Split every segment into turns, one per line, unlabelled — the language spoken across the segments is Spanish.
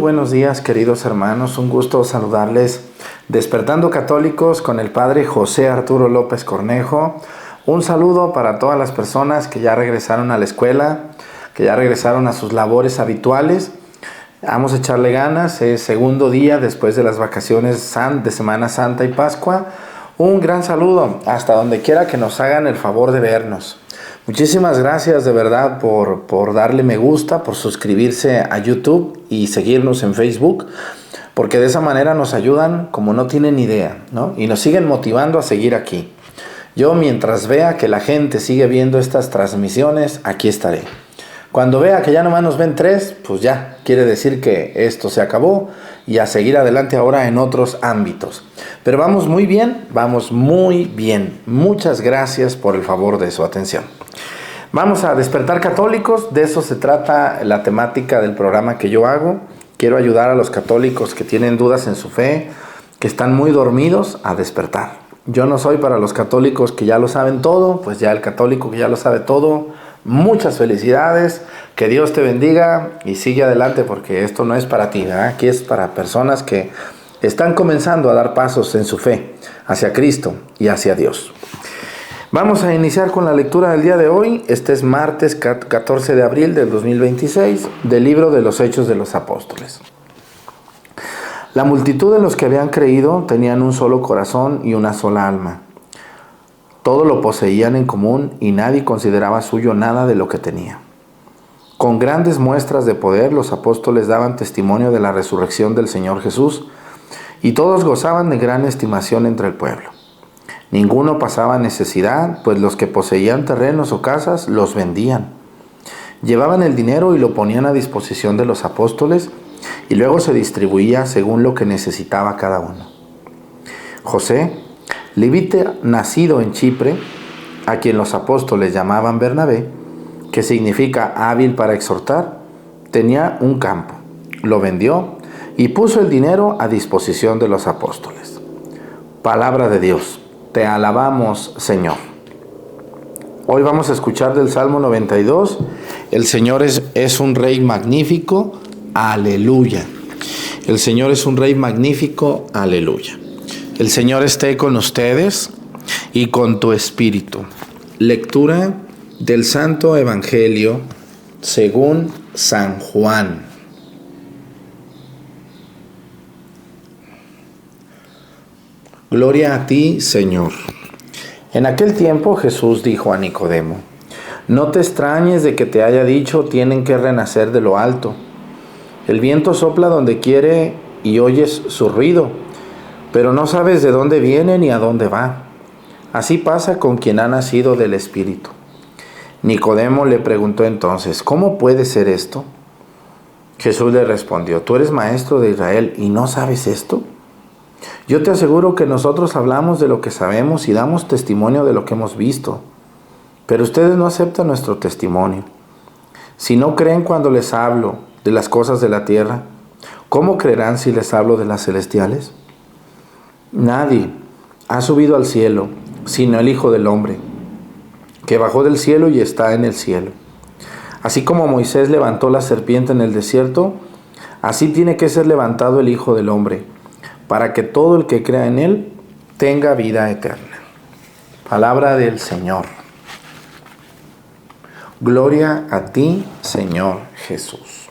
buenos días, queridos hermanos. Un gusto saludarles. Despertando Católicos con el Padre José Arturo López Cornejo. Un saludo para todas las personas que ya regresaron a la escuela, que ya regresaron a sus labores habituales. Vamos a echarle ganas. Es segundo día después de las vacaciones de Semana Santa y Pascua. Un gran saludo hasta donde quiera que nos hagan el favor de vernos. Muchísimas gracias de verdad por darle me gusta, por suscribirse a YouTube y seguirnos en Facebook, porque de esa manera nos ayudan como no tienen idea, ¿no? Y nos siguen motivando a seguir aquí. Yo, mientras vea que la gente sigue viendo estas transmisiones, aquí estaré. Cuando vea que ya nomás nos ven 3, pues ya quiere decir que esto se acabó y a seguir adelante ahora en otros ámbitos. Pero vamos muy bien, vamos muy bien. Muchas gracias por el favor de su atención. Vamos a despertar católicos, de eso se trata la temática del programa que yo hago. Quiero ayudar a los católicos que tienen dudas en su fe, que están muy dormidos, a despertar. Yo no soy para los católicos que ya lo saben todo, pues ya el católico que ya lo sabe todo, muchas felicidades, que Dios te bendiga y sigue adelante porque esto no es para ti, ¿verdad? Aquí es para personas que están comenzando a dar pasos en su fe hacia Cristo y hacia Dios. Vamos a iniciar con la lectura del día de hoy. Este es martes 14 de abril del 2026, del libro de los Hechos de los Apóstoles. La multitud de los que habían creído tenían un solo corazón y una sola alma. Todo lo poseían en común y nadie consideraba suyo nada de lo que tenía. Con grandes muestras de poder, los apóstoles daban testimonio de la resurrección del Señor Jesús y todos gozaban de gran estimación entre el pueblo. Ninguno pasaba necesidad, pues los que poseían terrenos o casas los vendían. Llevaban el dinero y lo ponían a disposición de los apóstoles y luego se distribuía según lo que necesitaba cada uno. José, levita nacido en Chipre, a quien los apóstoles llamaban Bernabé, que significa hábil para exhortar, tenía un campo, lo vendió y puso el dinero a disposición de los apóstoles. Palabra de Dios. Te alabamos, Señor. Hoy vamos a escuchar del Salmo 92. El Señor es un Rey magnífico. Aleluya. El Señor es un Rey magnífico. Aleluya. El Señor esté con ustedes y con tu espíritu. Lectura del Santo Evangelio según San Juan. Gloria a ti, Señor. En aquel tiempo Jesús dijo a Nicodemo: No te extrañes de que te haya dicho, tienen que renacer de lo alto. El viento sopla donde quiere y oyes su ruido, pero no sabes de dónde viene ni a dónde va. Así pasa con quien ha nacido del Espíritu. Nicodemo le preguntó entonces: ¿Cómo puede ser esto? Jesús le respondió: ¿Tú eres maestro de Israel y no sabes esto? Yo te aseguro que nosotros hablamos de lo que sabemos y damos testimonio de lo que hemos visto, pero ustedes no aceptan nuestro testimonio. Si no creen cuando les hablo de las cosas de la tierra, ¿cómo creerán si les hablo de las celestiales? Nadie ha subido al cielo sino el Hijo del Hombre, que bajó del cielo y está en el cielo. Así como Moisés levantó la serpiente en el desierto, así tiene que ser levantado el Hijo del Hombre, para que todo el que crea en Él tenga vida eterna. Palabra del Señor. Gloria a ti, Señor Jesús.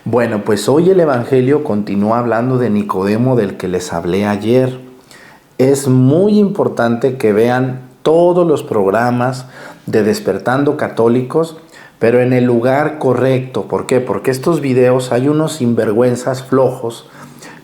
Bueno, pues hoy el Evangelio continúa hablando de Nicodemo, del que les hablé ayer. Es muy importante que vean todos los programas de Despertando Católicos, pero en el lugar correcto. ¿Por qué? Porque estos videos hay unos sinvergüenzas flojos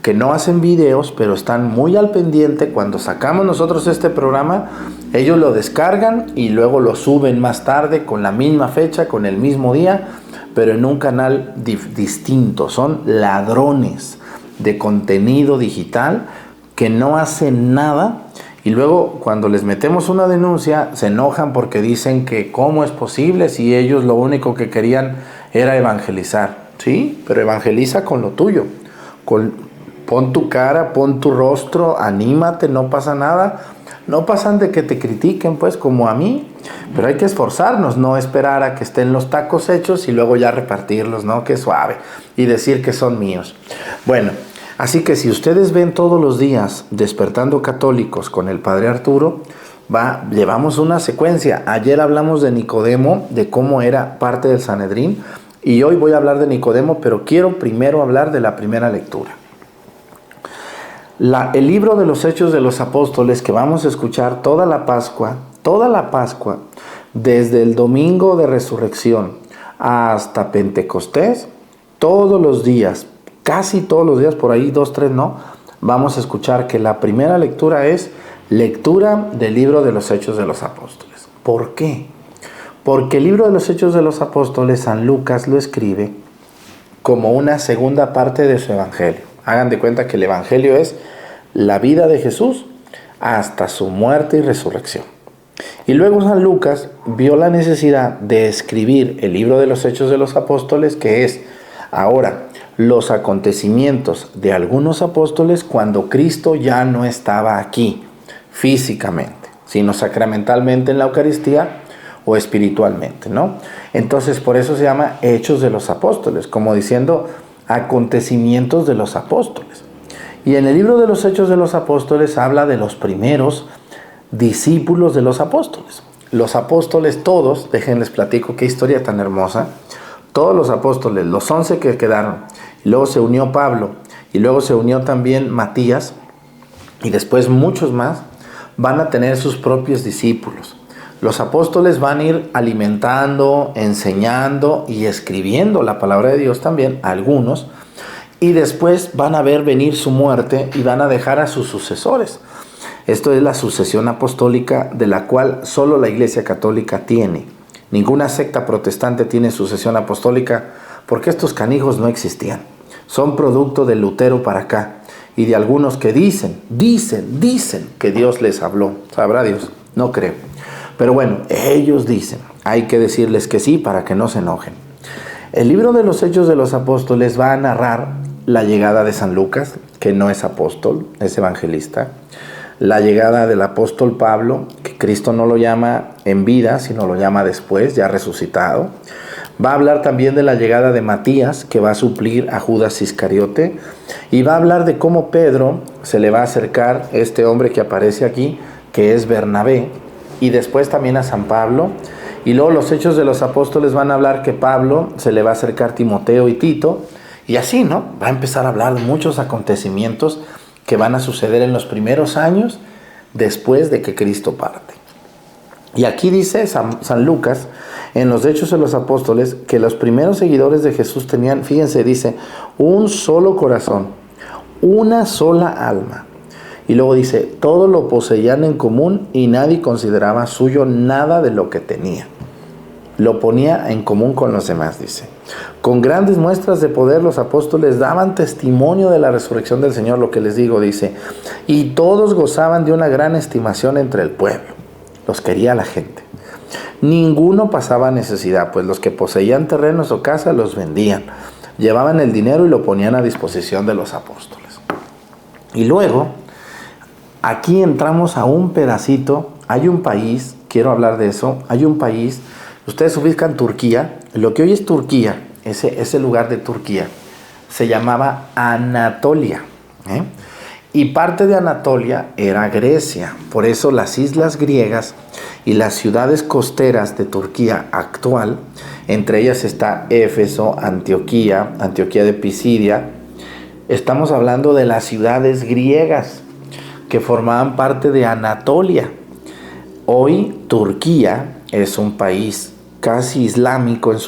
que no hacen videos, pero están muy al pendiente. Cuando sacamos nosotros este programa, ellos lo descargan y luego lo suben más tarde con la misma fecha, con el mismo día, pero en un canal distinto. Son ladrones de contenido digital que no hacen nada y luego cuando les metemos una denuncia se enojan porque dicen que cómo es posible si ellos lo único que querían era evangelizar. Sí, pero evangeliza con lo tuyo, Pon tu cara, pon tu rostro, anímate, no pasa nada. No pasan de que te critiquen, pues, como a mí, pero hay que esforzarnos, no esperar a que estén los tacos hechos y luego ya repartirlos, ¿no? Qué suave, y decir que son míos. Bueno, así que si ustedes ven todos los días Despertando Católicos con el Padre Arturo, llevamos una secuencia. Ayer hablamos de Nicodemo, de cómo era parte del Sanedrín, y hoy voy a hablar de Nicodemo, pero quiero primero hablar de la primera lectura. El libro de los Hechos de los Apóstoles que vamos a escuchar toda la Pascua, desde el domingo de resurrección hasta Pentecostés, todos los días, casi todos los días, por ahí 2, 3 no, vamos a escuchar que la primera lectura es lectura del libro de los Hechos de los Apóstoles. ¿Por qué? Porque el libro de los Hechos de los Apóstoles, San Lucas lo escribe como una segunda parte de su evangelio. Hagan de cuenta que el evangelio es la vida de Jesús hasta su muerte y resurrección. Y luego San Lucas vio la necesidad de escribir el libro de los Hechos de los Apóstoles, que es ahora los acontecimientos de algunos apóstoles cuando Cristo ya no estaba aquí físicamente, sino sacramentalmente en la Eucaristía o espiritualmente, ¿no? Entonces por eso se llama Hechos de los Apóstoles, como diciendo acontecimientos de los apóstoles. Y en el libro de los Hechos de los Apóstoles habla de los primeros discípulos de los apóstoles. Los apóstoles todos, déjenles platico qué historia tan hermosa, todos los apóstoles, los 11 que quedaron, y luego se unió Pablo, y luego se unió también Matías, y después muchos más, van a tener sus propios discípulos. Los apóstoles van a ir alimentando, enseñando y escribiendo la palabra de Dios también, algunos, y después van a ver venir su muerte y van a dejar a sus sucesores. Esto es la sucesión apostólica de la cual solo la Iglesia Católica tiene. Ninguna secta protestante tiene sucesión apostólica porque estos canijos no existían. Son producto de Lutero para acá y de algunos que dicen que Dios les habló. ¿Sabrá Dios? No creo. Pero bueno, ellos dicen. Hay que decirles que sí para que no se enojen. El libro de los Hechos de los Apóstoles va a narrar la llegada de San Lucas, que no es apóstol, es evangelista. La llegada del apóstol Pablo, que Cristo no lo llama en vida, sino lo llama después, ya resucitado. Va a hablar también de la llegada de Matías, que va a suplir a Judas Iscariote. Y va a hablar de cómo Pedro se le va a acercar este hombre que aparece aquí, que es Bernabé. Y después también a San Pablo. Y luego los Hechos de los Apóstoles van a hablar que Pablo se le va a acercar Timoteo y Tito. Y así, ¿no? Va a empezar a hablar de muchos acontecimientos que van a suceder en los primeros años después de que Cristo parte. Y aquí dice San Lucas, en los Hechos de los Apóstoles, que los primeros seguidores de Jesús tenían, fíjense, dice, un solo corazón, una sola alma. Y luego dice, todo lo poseían en común y nadie consideraba suyo nada de lo que tenía. Lo ponía en común con los demás, dice. Con grandes muestras de poder los apóstoles daban testimonio de la resurrección del Señor, lo que les digo, dice. Y todos gozaban de una gran estimación entre el pueblo. Los quería la gente. Ninguno pasaba necesidad, pues los que poseían terrenos o casas los vendían. Llevaban el dinero y lo ponían a disposición de los apóstoles. Y luego, aquí entramos a un pedacito. Hay un país, quiero hablar de eso, hay un país. Ustedes ubican Turquía, lo que hoy es Turquía, ese lugar de Turquía, se llamaba Anatolia, y parte de Anatolia era Grecia. Por eso las islas griegas y las ciudades costeras de Turquía actual, entre ellas está Éfeso, Antioquía de Pisidia. Estamos hablando de las ciudades griegas que formaban parte de Anatolia. Hoy Turquía es un país casi islámico en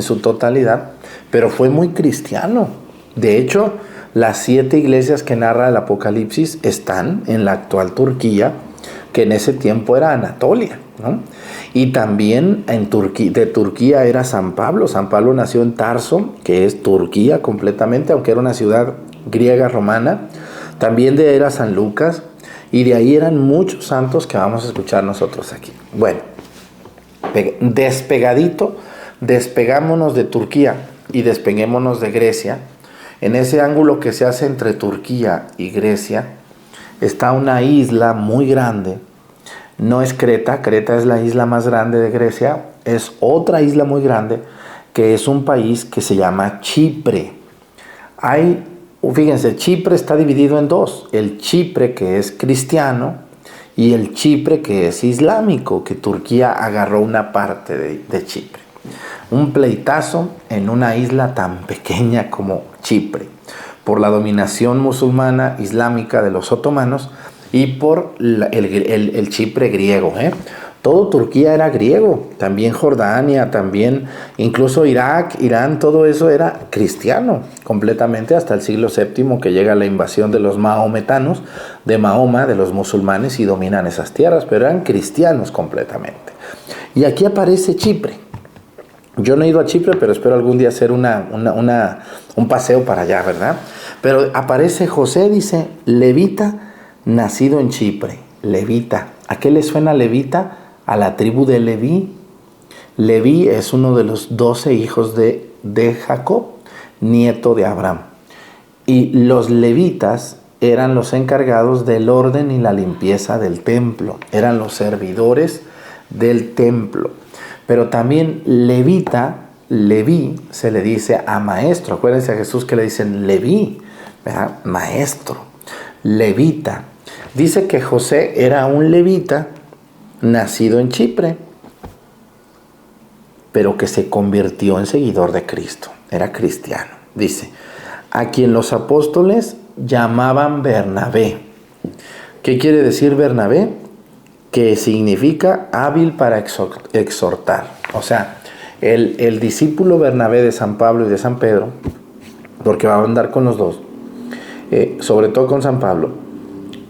su totalidad, pero fue muy cristiano. De hecho, las 7 iglesias que narra el Apocalipsis están en la actual Turquía, que en ese tiempo era Anatolia, ¿no? Y también de Turquía era San Pablo. San Pablo nació en Tarso, que es Turquía completamente, aunque era una ciudad griega romana. También de ahí era San Lucas, y de ahí eran muchos santos que vamos a escuchar nosotros aquí. Bueno, despegámonos de Turquía y despeguémonos de Grecia En ese ángulo que se hace entre Turquía y Grecia está una isla muy grande. No es Creta, Creta es la isla más grande de Grecia, es otra isla muy grande que es un país que se llama Chipre. Fíjense, Chipre está dividido en dos, el Chipre que es cristiano y el Chipre que es islámico, que Turquía agarró una parte de Chipre. Un pleitazo en una isla tan pequeña como Chipre, por la dominación musulmana islámica de los otomanos y por el Chipre griego. Todo Turquía era griego, también Jordania, también incluso Irak, Irán, todo eso era cristiano completamente hasta el siglo VII, que llega la invasión de los maometanos, de Mahoma, de los musulmanes, y dominan esas tierras, pero eran cristianos completamente. Y aquí aparece Chipre. Yo no he ido a Chipre, pero espero algún día hacer un paseo para allá, ¿verdad? Pero aparece José, dice, levita, nacido en Chipre. Levita. ¿A qué le suena levita? A la tribu de Leví. Leví es uno de los 12 hijos de Jacob, nieto de Abraham. Y los levitas eran los encargados del orden y la limpieza del templo. Eran los servidores del templo. Pero también levita, Leví, se le dice a maestro. Acuérdense a Jesús que le dicen Leví, ¿verdad? Maestro, levita. Dice que José era un levita nacido en Chipre, pero que se convirtió en seguidor de Cristo. Era cristiano. Dice, a quien los apóstoles llamaban Bernabé. ¿Qué quiere decir Bernabé? Que significa hábil para exhortar. O sea, el discípulo Bernabé de San Pablo y de San Pedro, porque va a andar con los dos, sobre todo con San Pablo,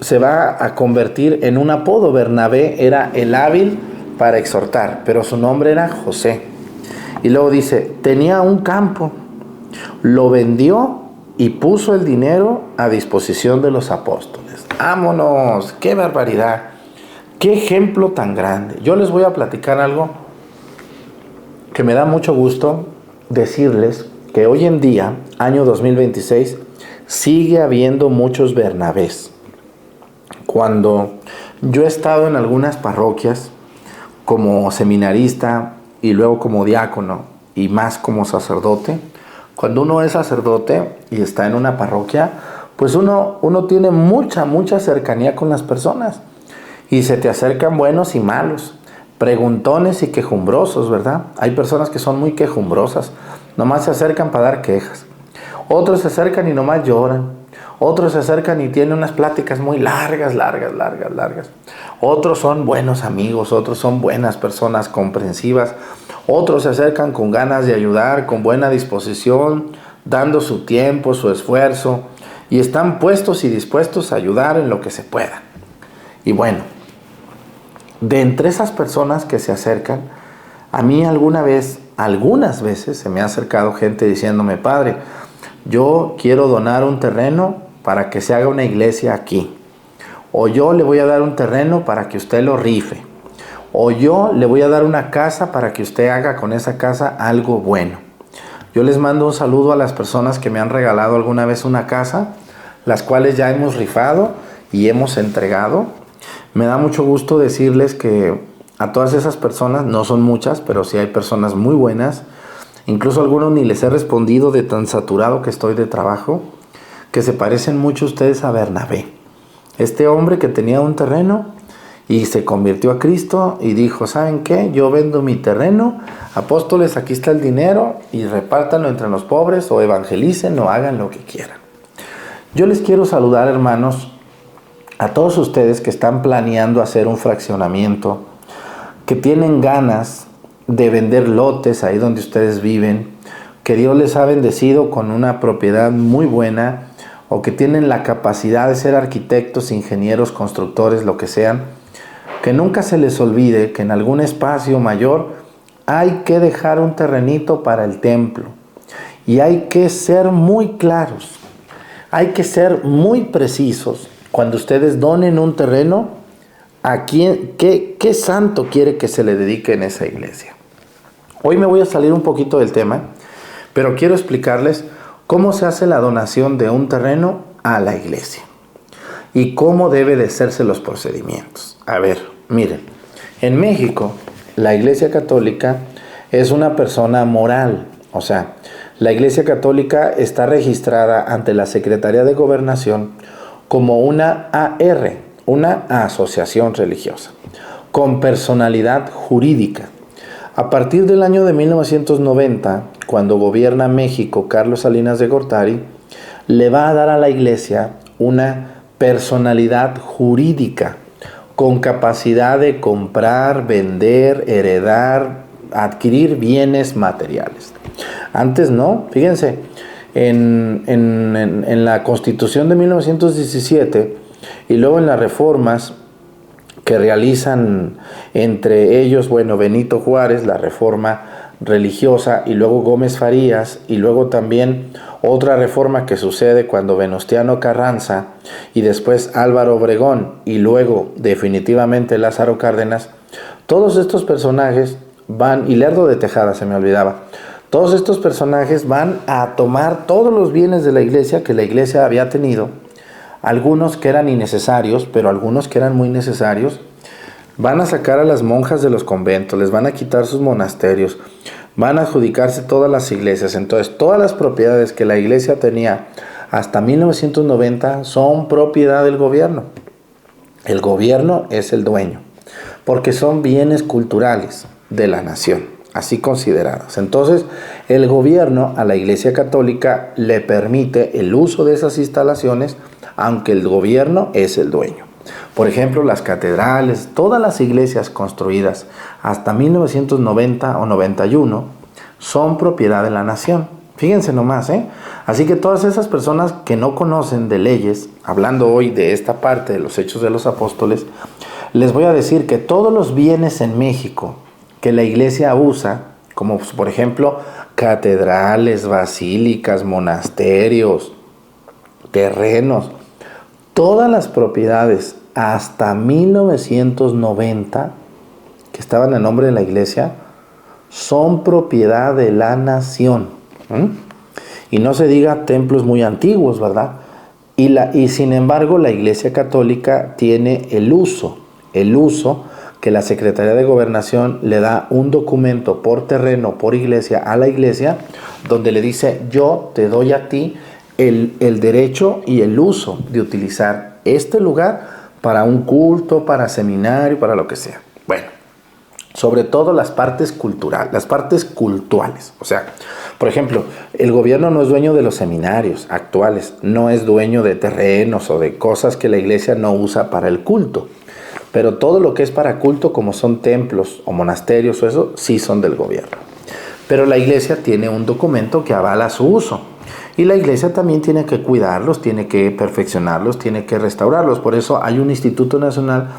se va a convertir en un apodo. Bernabé era el hábil para exhortar, pero su nombre era José. Y luego dice, tenía un campo, lo vendió y puso el dinero a disposición de los apóstoles. ¡Vámonos! ¡Qué barbaridad! ¡Qué ejemplo tan grande! Yo les voy a platicar algo que me da mucho gusto decirles, que hoy en día, año 2026, sigue habiendo muchos Bernabés. Cuando yo he estado en algunas parroquias como seminarista y luego como diácono y más como sacerdote, cuando uno es sacerdote y está en una parroquia, pues uno tiene mucha cercanía con las personas. Y se te acercan buenos y malos, preguntones y quejumbrosos, ¿verdad? Hay personas que son muy quejumbrosas, nomás se acercan para dar quejas. Otros se acercan y nomás lloran. Otros se acercan y tienen unas pláticas muy largas. Otros son buenos amigos, otros son buenas personas comprensivas. Otros se acercan con ganas de ayudar, con buena disposición, dando su tiempo, su esfuerzo, y están puestos y dispuestos a ayudar en lo que se pueda. Y bueno, de entre esas personas que se acercan, a mí algunas veces se me ha acercado gente diciéndome, padre, yo quiero donar un terreno para que se haga una iglesia aquí. O yo le voy a dar un terreno para que usted lo rife. O yo le voy a dar una casa para que usted haga con esa casa algo bueno. Yo les mando un saludo a las personas que me han regalado alguna vez una casa, las cuales ya hemos rifado y hemos entregado. Me da mucho gusto decirles que a todas esas personas, no son muchas, pero sí hay personas muy buenas, incluso algunos ni les he respondido de tan saturado que estoy de trabajo, que se parecen mucho ustedes a Bernabé. Este hombre que tenía un terreno y se convirtió a Cristo y dijo, ¿saben qué? Yo vendo mi terreno, apóstoles, aquí está el dinero y repártanlo entre los pobres o evangelicen o hagan lo que quieran. Yo les quiero saludar, hermanos, a todos ustedes que están planeando hacer un fraccionamiento, que tienen ganas de vender lotes ahí donde ustedes viven, que Dios les ha bendecido con una propiedad muy buena, o que tienen la capacidad de ser arquitectos, ingenieros, constructores, lo que sean, que nunca se les olvide que en algún espacio mayor hay que dejar un terrenito para el templo. Y hay que ser muy claros, hay que ser muy precisos. Cuando ustedes donen un terreno, ¿a quién, qué santo quiere que se le dedique en esa iglesia? Hoy me voy a salir un poquito del tema, pero quiero explicarles ¿Cómo se hace la donación de un terreno a la iglesia? ¿Y cómo debe de hacerse los procedimientos? A ver, miren, en México la Iglesia Católica es una persona moral, o sea, la Iglesia Católica está registrada ante la Secretaría de Gobernación como una AR, una asociación religiosa, con personalidad jurídica. A partir del año de 1990, cuando gobierna México Carlos Salinas de Gortari, le va a dar a la Iglesia una personalidad jurídica con capacidad de comprar, vender, heredar, adquirir bienes materiales. Antes no, fíjense, en la Constitución de 1917 y luego en las reformas que realizan entre ellos, Benito Juárez, la reforma religiosa, y luego Gómez Farías, y luego también otra reforma que sucede cuando Venustiano Carranza, y después Álvaro Obregón, y luego definitivamente Lázaro Cárdenas. Todos estos personajes van, y Lerdo de Tejada se me olvidaba, todos estos personajes van a tomar todos los bienes de la iglesia que la iglesia había tenido, algunos que eran innecesarios, pero algunos que eran muy necesarios. Van a sacar a las monjas de los conventos, les van a quitar sus monasterios, van a adjudicarse todas las iglesias. Entonces, todas las propiedades que la iglesia tenía hasta 1990 son propiedad del gobierno. El gobierno es el dueño, porque son bienes culturales de la nación, así considerados. Entonces, el gobierno a la Iglesia Católica le permite el uso de esas instalaciones, aunque el gobierno es el dueño. Por ejemplo, las catedrales, todas las iglesias construidas hasta 1990 o 91 son propiedad de la nación. Fíjense nomás, ¿eh? Así que todas esas personas que no conocen de leyes, hablando hoy de esta parte de los Hechos de los Apóstoles, les voy a decir que todos los bienes en México que la iglesia usa, como por ejemplo catedrales, basílicas, monasterios, terrenos, todas las propiedades hasta 1990 que estaban a nombre de la iglesia son propiedad de la nación. Y no se diga templos muy antiguos, ¿verdad? Y sin embargo la Iglesia Católica tiene el uso que la Secretaría de Gobernación le da un documento por terreno, por iglesia, a la iglesia, donde le dice: yo te doy a ti el derecho y el uso de utilizar este lugar para un culto, para seminario, para lo que sea. Bueno, sobre todo las partes culturales, las partes cultuales. O sea, por ejemplo, el gobierno no es dueño de los seminarios actuales, no es dueño de terrenos o de cosas que la iglesia no usa para el culto. Pero todo lo que es para culto, como son templos o monasterios o eso, sí son del gobierno. Pero la iglesia tiene un documento que avala su uso. Y la iglesia también tiene que cuidarlos, tiene que perfeccionarlos, tiene que restaurarlos. Por eso hay un Instituto Nacional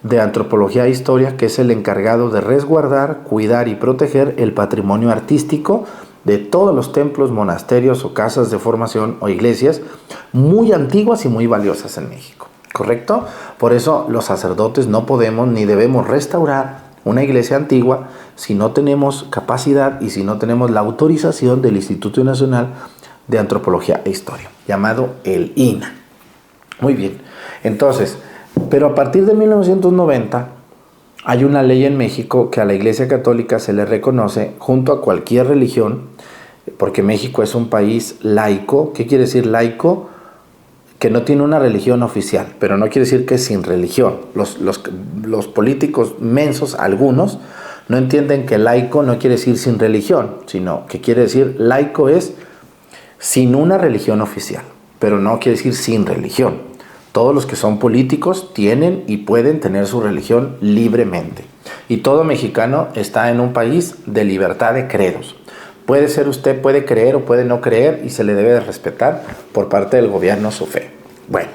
de Antropología e Historia que es el encargado de resguardar, cuidar y proteger el patrimonio artístico de todos los templos, monasterios o casas de formación o iglesias muy antiguas y muy valiosas en México. ¿Correcto? Por eso los sacerdotes no podemos ni debemos restaurar una iglesia antigua si no tenemos capacidad y si no tenemos la autorización del Instituto Nacional de Antropología e Historia, llamado el INA. Muy bien, entonces, pero a partir de 1990 hay una ley en México que a la Iglesia Católica se le reconoce junto a cualquier religión, porque México es un país laico. ¿Qué quiere decir laico? Que no tiene una religión oficial, pero no quiere decir que es sin religión. Los políticos mensos, algunos, no entienden que laico no quiere decir sin religión, sino que quiere decir laico es sin una religión oficial, pero no quiere decir sin religión. Todos los que son políticos tienen y pueden tener su religión libremente. Y todo mexicano está en un país de libertad de credos. Puede ser usted, puede creer o puede no creer y se le debe de respetar por parte del gobierno su fe. Bueno,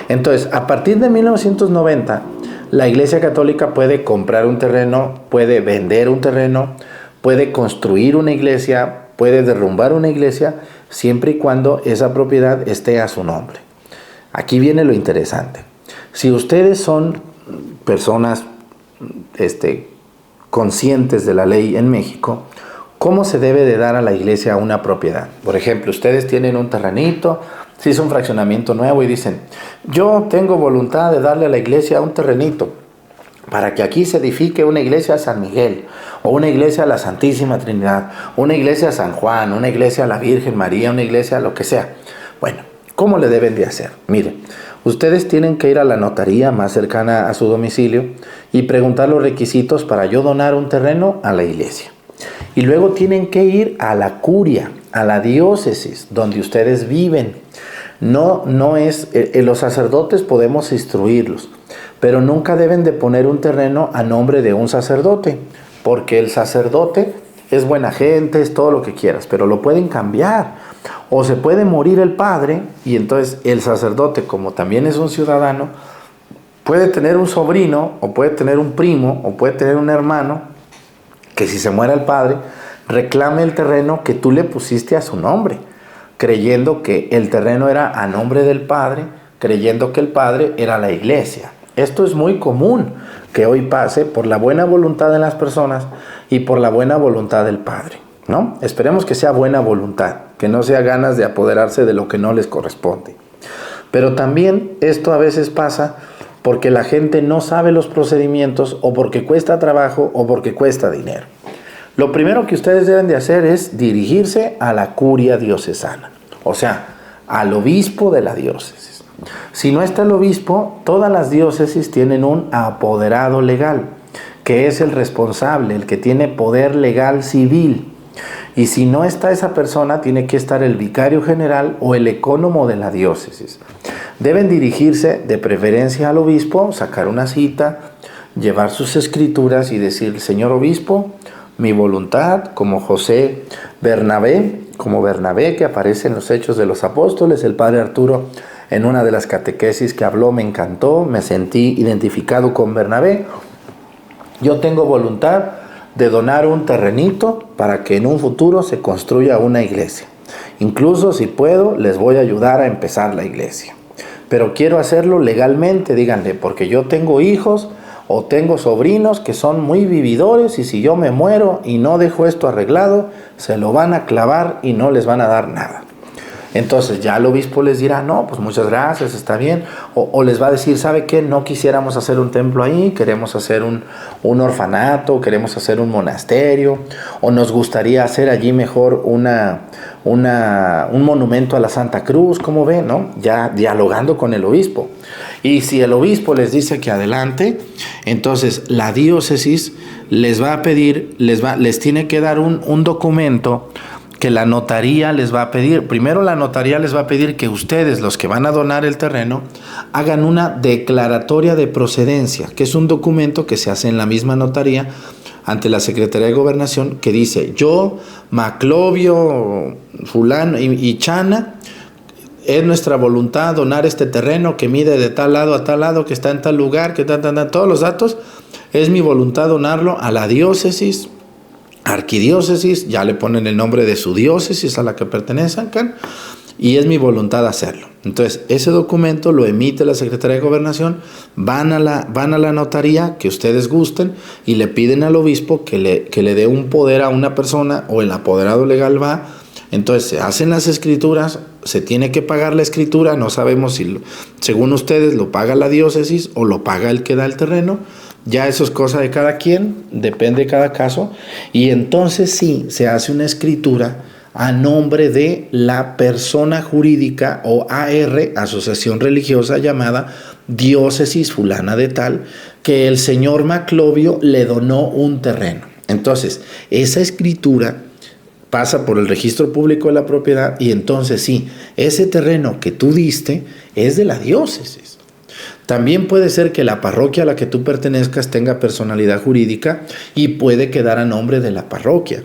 entonces a partir de 1990 la Iglesia Católica puede comprar un terreno, puede vender un terreno, puede construir una iglesia, puede derrumbar una iglesia, siempre y cuando esa propiedad esté a su nombre. Aquí viene lo interesante. Si ustedes son personas conscientes de la ley en México, ¿Cómo se debe de dar a la iglesia una propiedad? Por ejemplo, ustedes tienen un terrenito, se hizo un fraccionamiento nuevo y dicen, yo tengo voluntad de darle a la iglesia un terrenito para que aquí se edifique una iglesia a San Miguel, o una iglesia a la Santísima Trinidad, una iglesia a San Juan, una iglesia a la Virgen María, una iglesia a lo que sea. Bueno, ¿cómo le deben de hacer? Miren, ustedes tienen que ir a la notaría más cercana a su domicilio y preguntar los requisitos para yo donar un terreno a la iglesia. Y luego tienen que ir a la curia, a la diócesis donde ustedes viven. No es, los sacerdotes podemos instruirlos, pero nunca deben de poner un terreno a nombre de un sacerdote, porque el sacerdote es buena gente, es todo lo que quieras, pero lo pueden cambiar. O se puede morir el padre y entonces el sacerdote, como también es un ciudadano, puede tener un sobrino, o puede tener un primo, o puede tener un hermano, que si se muere el padre, reclame el terreno que tú le pusiste a su nombre, creyendo que el terreno era a nombre del padre, creyendo que el padre era la iglesia. Esto es muy común que hoy pase por la buena voluntad de las personas y por la buena voluntad del padre, ¿no? Esperemos que sea buena voluntad, que no sea ganas de apoderarse de lo que no les corresponde. Pero también esto a veces pasa porque la gente no sabe los procedimientos, o porque cuesta trabajo, o porque cuesta dinero. Lo primero que ustedes deben de hacer es dirigirse a la curia diocesana, o sea, al obispo de la diócesis. Si no está el obispo, todas las diócesis tienen un apoderado legal, que es el responsable, el que tiene poder legal civil. Y si no está esa persona, tiene que estar el vicario general o el ecónomo de la diócesis. Deben dirigirse de preferencia al obispo, sacar una cita, llevar sus escrituras y decir, señor obispo, mi voluntad, como José Bernabé, como Bernabé que aparece en los Hechos de los Apóstoles, el padre Arturo en una de las catequesis que habló me encantó, me sentí identificado con Bernabé. Yo tengo voluntad de donar un terrenito para que en un futuro se construya una iglesia. Incluso si puedo, les voy a ayudar a empezar la iglesia. Pero quiero hacerlo legalmente, díganle, porque yo tengo hijos o tengo sobrinos que son muy vividores y si yo me muero y no dejo esto arreglado, se lo van a clavar y no les van a dar nada. Entonces ya el obispo les dirá, no, pues muchas gracias, está bien. O les va a decir, ¿sabe qué? No quisiéramos hacer un templo ahí, queremos hacer un orfanato, queremos hacer un monasterio, o nos gustaría hacer allí mejor un monumento a la Santa Cruz, ¿cómo ven? ¿No? Ya dialogando con el obispo. Y si el obispo les dice que adelante, entonces la diócesis les va a pedir, les tiene que dar un documento que la notaría les va a pedir. Primero la notaría les va a pedir que ustedes, los que van a donar el terreno, hagan una declaratoria de procedencia, que es un documento que se hace en la misma notaría ante la Secretaría de Gobernación, que dice, yo, Maclovio, fulano y Chana, es nuestra voluntad donar este terreno que mide de tal lado a tal lado, que está en tal lugar, que todos los datos, es mi voluntad donarlo a la diócesis, arquidiócesis, ya le ponen el nombre de su diócesis a la que pertenecen, y es mi voluntad hacerlo. Entonces, ese documento lo emite la Secretaría de Gobernación, van a la notaría que ustedes gusten y le piden al obispo que le dé un poder a una persona, o el apoderado legal va. Entonces se hacen las escrituras, se tiene que pagar la escritura, no sabemos si según ustedes lo paga la diócesis o lo paga el que da el terreno. Ya eso es cosa de cada quien, depende de cada caso. Y entonces sí, se hace una escritura a nombre de la persona jurídica o AR, asociación religiosa llamada Diócesis Fulana de Tal, que el señor Maclovio le donó un terreno. Entonces, esa escritura pasa por el registro público de la propiedad y entonces sí, ese terreno que tú diste es de la diócesis. También puede ser que la parroquia a la que tú pertenezcas tenga personalidad jurídica y puede quedar a nombre de la parroquia.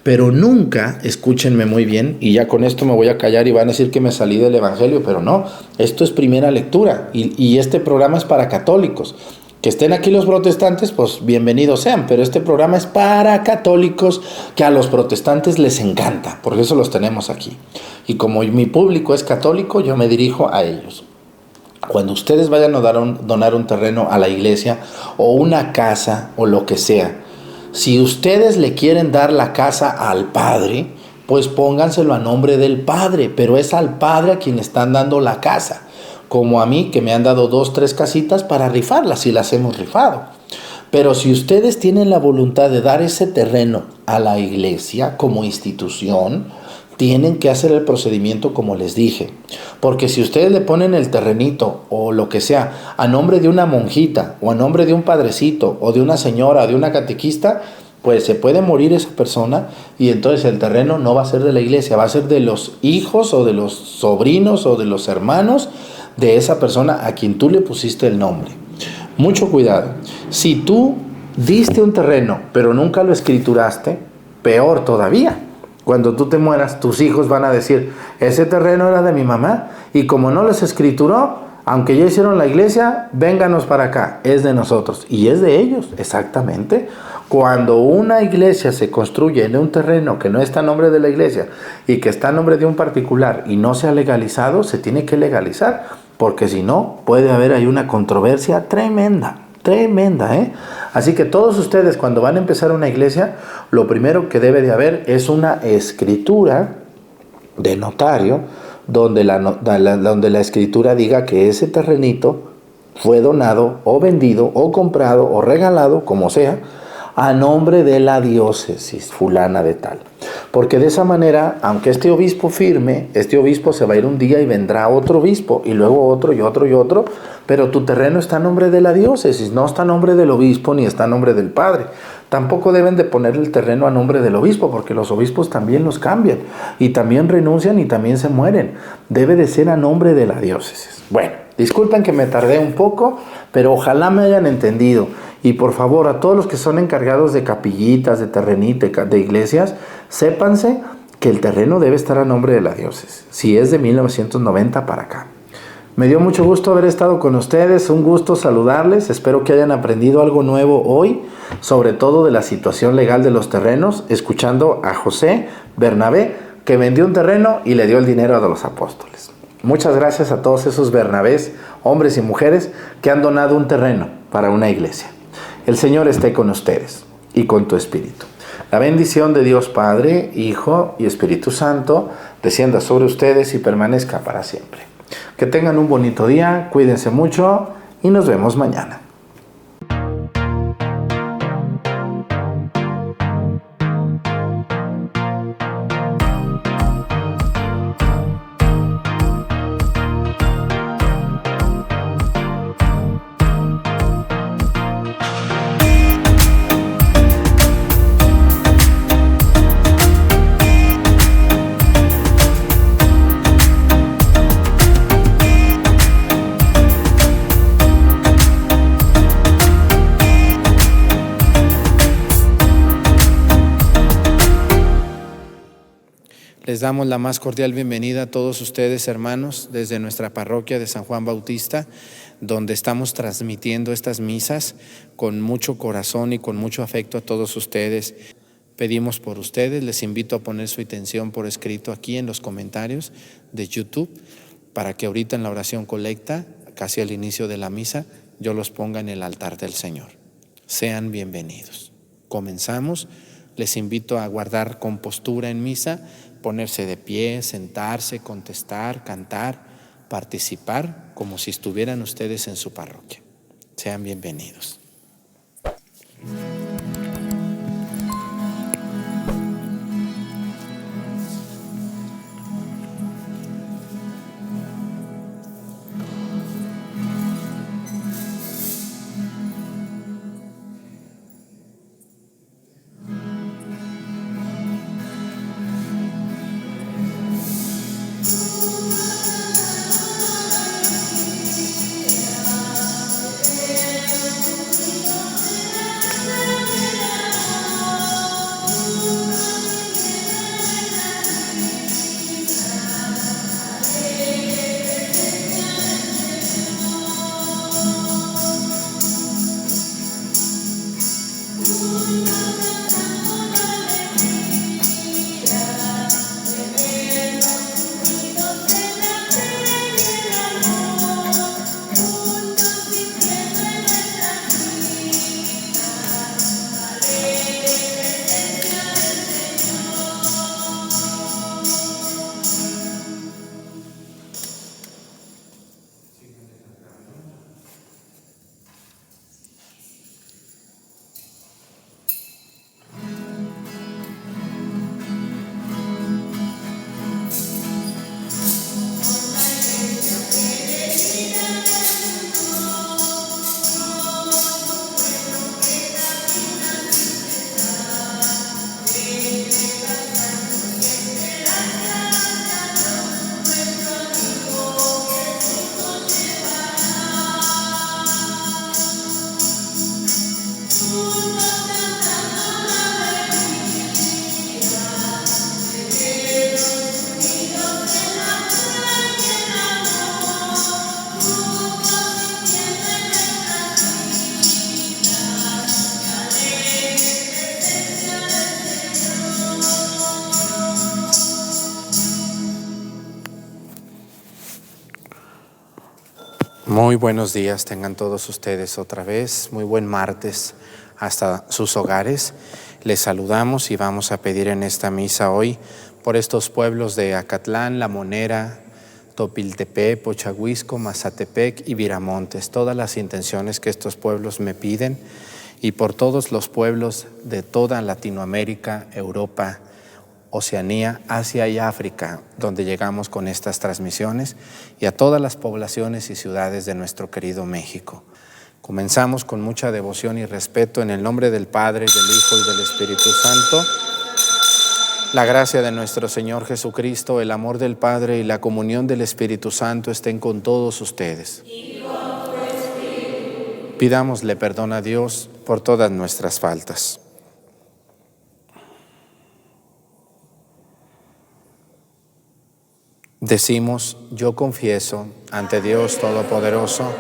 Pero nunca, escúchenme muy bien, y ya con esto me voy a callar y van a decir que me salí del evangelio, pero no, esto es primera lectura y este programa es para católicos. Que estén aquí los protestantes, pues bienvenidos sean, pero este programa es para católicos que a los protestantes les encanta, por eso los tenemos aquí. Y como mi público es católico, yo me dirijo a ellos. Cuando ustedes vayan a donar un terreno a la iglesia o una casa o lo que sea, Si ustedes le quieren dar la casa al Padre, pues pónganselo a nombre del Padre, pero es al Padre a quien le están dando la casa. Como a mí, que me han dado 2, 3 casitas para rifarlas y las hemos rifado. Pero si ustedes tienen la voluntad de dar ese terreno a la iglesia como institución, tienen que hacer el procedimiento como les dije. Porque si ustedes le ponen el terrenito o lo que sea a nombre de una monjita o a nombre de un padrecito o de una señora o de una catequista, pues se puede morir esa persona y entonces el terreno no va a ser de la iglesia, va a ser de los hijos o de los sobrinos o de los hermanos de esa persona a quien tú le pusiste el nombre. Mucho cuidado. Si tú diste un terreno pero nunca lo escrituraste, peor todavía. Cuando tú te mueras, tus hijos van a decir, ese terreno era de mi mamá y como no les escrituró, aunque ya hicieron la iglesia, vénganos para acá, es de nosotros. Y es de ellos, exactamente. Cuando una iglesia se construye en un terreno que no está a nombre de la iglesia y que está a nombre de un particular y no se ha legalizado, se tiene que legalizar, porque si no, puede haber ahí una controversia tremenda. Tremenda, ¿eh? Así que todos ustedes cuando van a empezar una iglesia, lo primero que debe de haber es una escritura de notario donde la escritura diga que ese terrenito fue donado o vendido o comprado o regalado, como sea, a nombre de la diócesis fulana de tal. Porque de esa manera, aunque este obispo firme, este obispo se va a ir un día y vendrá otro obispo, y luego otro y otro y otro, pero tu terreno está a nombre de la diócesis, no está a nombre del obispo ni está a nombre del padre. Tampoco deben de poner el terreno a nombre del obispo, porque los obispos también los cambian, y también renuncian y también se mueren. Debe de ser a nombre de la diócesis. Bueno, disculpen que me tardé un poco, pero ojalá me hayan entendido. Y por favor, a todos los que son encargados de capillitas, de terrenito, de iglesias, sépanse que el terreno debe estar a nombre de la diócesis, si es de 1990 para acá. Me dio mucho gusto haber estado con ustedes, un gusto saludarles, espero que hayan aprendido algo nuevo hoy, sobre todo de la situación legal de los terrenos, escuchando a José Bernabé, que vendió un terreno y le dio el dinero a los apóstoles. Muchas gracias a todos esos Bernabés, hombres y mujeres, que han donado un terreno para una iglesia. El Señor esté con ustedes y con tu espíritu. La bendición de Dios Padre, Hijo y Espíritu Santo descienda sobre ustedes y permanezca para siempre. Que tengan un bonito día, cuídense mucho y nos vemos mañana. Les damos la más cordial bienvenida a todos ustedes, hermanos, desde nuestra parroquia de San Juan Bautista, donde estamos transmitiendo estas misas con mucho corazón y con mucho afecto a todos ustedes. Pedimos por ustedes, les invito a poner su intención por escrito aquí en los comentarios de YouTube, para que ahorita en la oración colecta, casi al inicio de la misa, yo los ponga en el altar del Señor. Sean bienvenidos. Comenzamos. Les invito a guardar compostura en misa, ponerse de pie, sentarse, contestar, cantar, participar, como si estuvieran ustedes en su parroquia. Sean bienvenidos. Muy buenos días tengan todos ustedes otra vez, muy buen martes hasta sus hogares. Les saludamos y vamos a pedir en esta misa hoy por estos pueblos de Acatlán, La Monera, Topiltepec, Pochahuisco, Mazatepec y Viramontes, todas las intenciones que estos pueblos me piden y por todos los pueblos de toda Latinoamérica, Europa, Oceanía, Asia y África, donde llegamos con estas transmisiones, y a todas las poblaciones y ciudades de nuestro querido México. Comenzamos con mucha devoción y respeto en el nombre del Padre, del Hijo y del Espíritu Santo. La gracia de nuestro Señor Jesucristo, el amor del Padre y la comunión del Espíritu Santo estén con todos ustedes. Pidámosle perdón a Dios por todas nuestras faltas. Decimos, yo confieso ante Dios Todopoderoso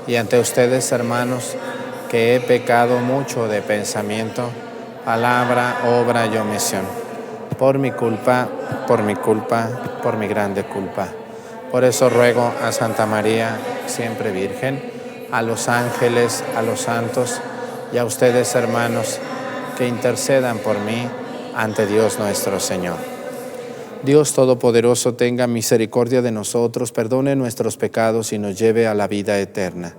y ante ustedes, hermanos, que he pecado mucho de pensamiento, palabra, obra y omisión. Por mi culpa, por mi grande culpa. Por eso ruego a Santa María, siempre Virgen, a los ángeles, a los santos y a ustedes, hermanos, que intercedan por mí ante Dios nuestro Señor. Dios Todopoderoso tenga misericordia de nosotros, perdone nuestros pecados y nos lleve a la vida eterna.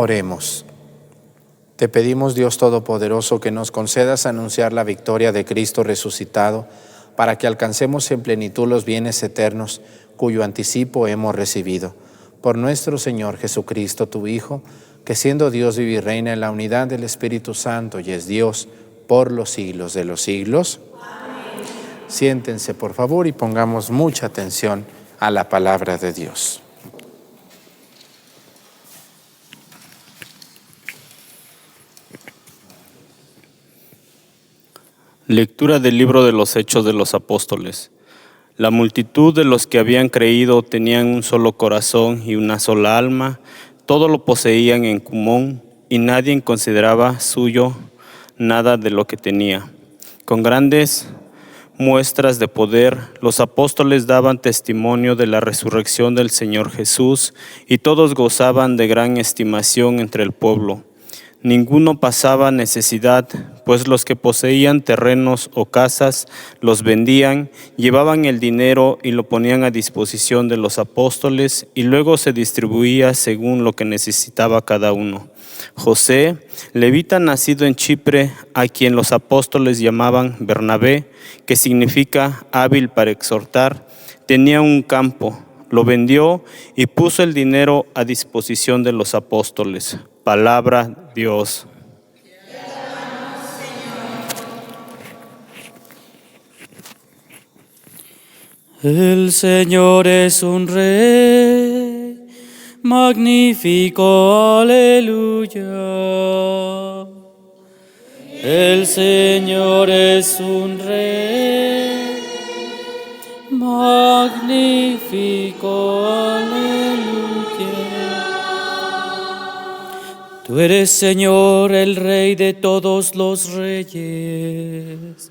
Oremos. Te pedimos, Dios Todopoderoso, que nos concedas anunciar la victoria de Cristo resucitado, para que alcancemos en plenitud los bienes eternos, cuyo anticipo hemos recibido. Por nuestro Señor Jesucristo, tu Hijo, que siendo Dios vive y reina en la unidad del Espíritu Santo y es Dios por los siglos de los siglos. Amén. Siéntense, por favor, y pongamos mucha atención a la palabra de Dios.
Lectura del libro de los Hechos de los Apóstoles. La multitud de los que habían creído tenían un solo corazón y una sola alma, todo lo poseían en común y nadie consideraba suyo nada de lo que tenía. Con grandes muestras de poder, los apóstoles daban testimonio de la resurrección del Señor Jesús y todos gozaban de gran estimación entre el pueblo. Ninguno pasaba necesidad, pues los que poseían terrenos o casas los vendían, llevaban el dinero y lo ponían a disposición de los apóstoles y luego se distribuía según lo que necesitaba cada uno. José, levita nacido en Chipre, a quien los apóstoles llamaban Bernabé, que significa hábil para exhortar, tenía un campo, lo vendió y puso el dinero a disposición de los apóstoles. Palabra Dios.
El Señor es un Rey, magnífico, aleluya. El Señor es un Rey, magnífico, aleluya. Tú eres, Señor, el Rey de todos los reyes.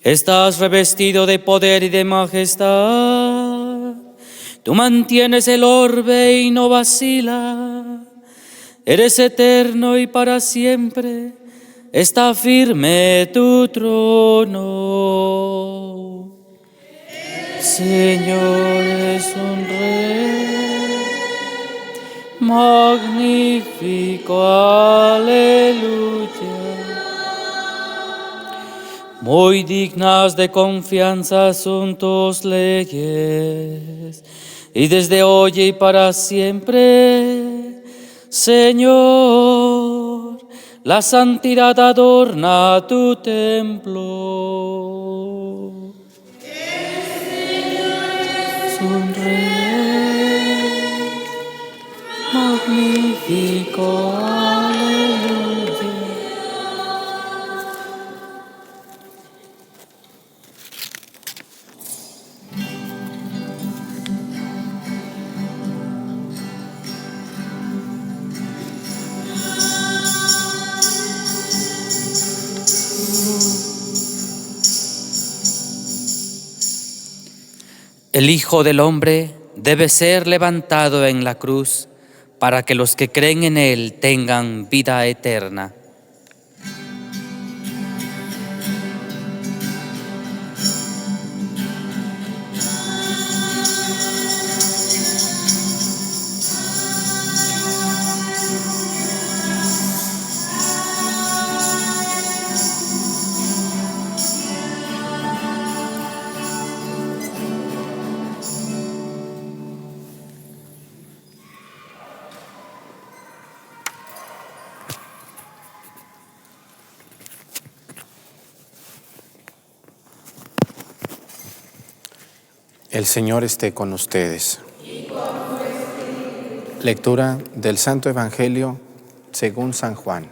Estás revestido de poder y de majestad. Tú mantienes el orbe y no vacila. Eres eterno y para siempre está firme tu trono. Señor es un Rey magnífico, aleluya. Muy dignas de confianza son tus leyes, y desde hoy y para siempre, Señor, la santidad adorna tu templo. Es un Rey magnífico, aleluya. El Hijo del Hombre debe ser levantado en la cruz para que los que creen en Él tengan vida eterna.
El Señor esté con ustedes. Lectura del Santo Evangelio según San Juan.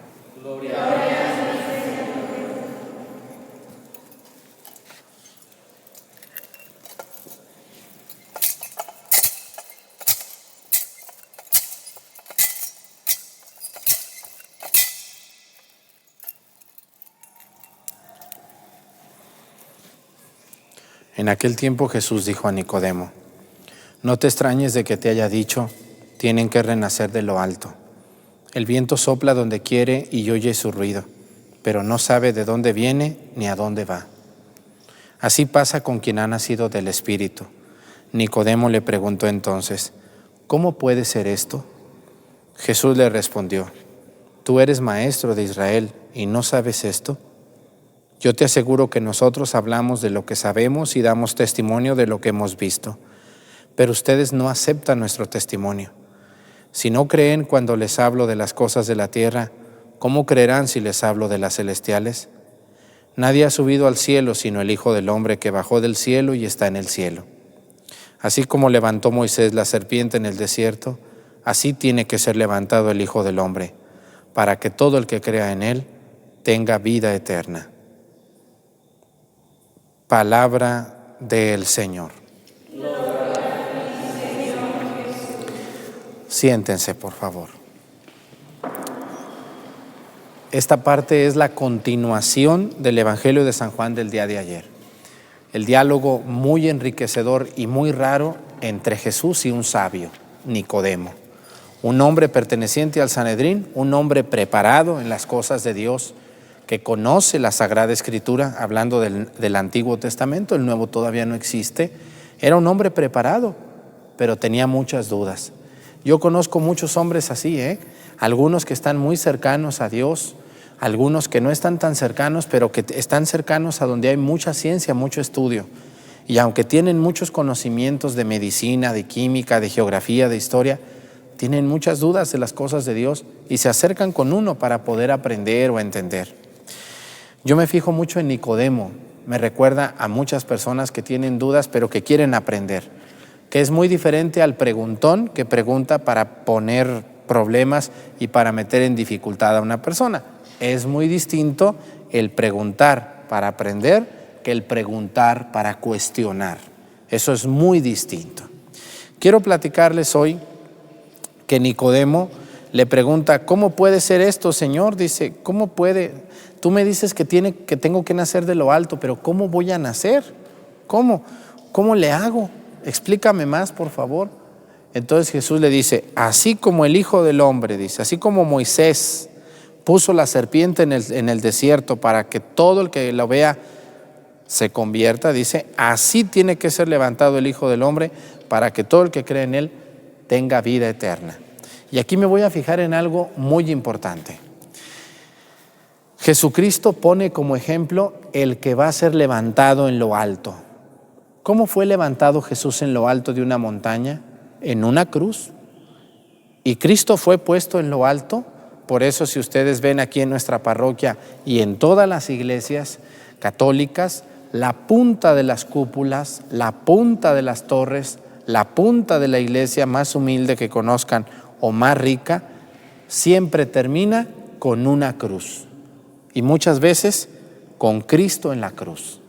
En aquel tiempo Jesús dijo a Nicodemo: no te extrañes de que te haya dicho, tienen que renacer de lo alto. El viento sopla donde quiere y oye su ruido, pero no sabe de dónde viene ni a dónde va. Así pasa con quien ha nacido del Espíritu. Nicodemo le preguntó entonces: ¿cómo puede ser esto? Jesús le respondió: ¿tú eres maestro de Israel y no sabes esto? Yo te aseguro que nosotros hablamos de lo que sabemos y damos testimonio de lo que hemos visto, pero ustedes no aceptan nuestro testimonio. Si no creen cuando les hablo de las cosas de la tierra, ¿cómo creerán si les hablo de las celestiales? Nadie ha subido al cielo sino el Hijo del Hombre que bajó del cielo y está en el cielo. Así como levantó Moisés la serpiente en el desierto, así tiene que ser levantado el Hijo del Hombre, para que todo el que crea en él tenga vida eterna. Palabra del Señor. Siéntense, por favor. Esta parte es la continuación del Evangelio de San Juan del día de ayer. El diálogo muy enriquecedor y muy raro entre Jesús y un sabio, Nicodemo. Un hombre perteneciente al Sanedrín, un hombre preparado en las cosas de Dios, que conoce la Sagrada Escritura, hablando del Antiguo Testamento. El Nuevo todavía no existe. Era un hombre preparado, pero tenía muchas dudas. Yo conozco muchos hombres así, algunos que están muy cercanos a Dios, algunos que no están tan cercanos, pero que están cercanos a donde hay mucha ciencia, mucho estudio. Y aunque tienen muchos conocimientos de medicina, de química, de geografía, de historia, tienen muchas dudas de las cosas de Dios y se acercan con uno para poder aprender o entender. Yo me fijo mucho en Nicodemo, me recuerda a muchas personas que tienen dudas pero que quieren aprender, que es muy diferente al preguntón que pregunta para poner problemas y para meter en dificultad a una persona. Es muy distinto el preguntar para aprender que el preguntar para cuestionar. Eso es muy distinto. Quiero platicarles hoy que Nicodemo le pregunta, ¿cómo puede ser esto, Señor? Dice, ¿cómo puede? Tú me dices que tengo que nacer de lo alto, pero ¿cómo voy a nacer? ¿Cómo? ¿Cómo le hago? Explícame más, por favor. Entonces Jesús le dice, así como el Hijo del Hombre, dice, así como Moisés puso la serpiente en el desierto para que todo el que lo vea se convierta, dice, así tiene que ser levantado el Hijo del Hombre para que todo el que cree en él tenga vida eterna. Y aquí me voy a fijar en algo muy importante. Jesucristo pone como ejemplo el que va a ser levantado en lo alto. ¿Cómo fue levantado Jesús en lo alto de una montaña? En una cruz. Y Cristo fue puesto en lo alto. Por eso, si ustedes ven aquí en nuestra parroquia y en todas las iglesias católicas, la punta de las cúpulas, la punta de las torres, la punta de la iglesia más humilde que conozcan o más rica, siempre termina con una cruz. Y muchas veces con Cristo en la cruz.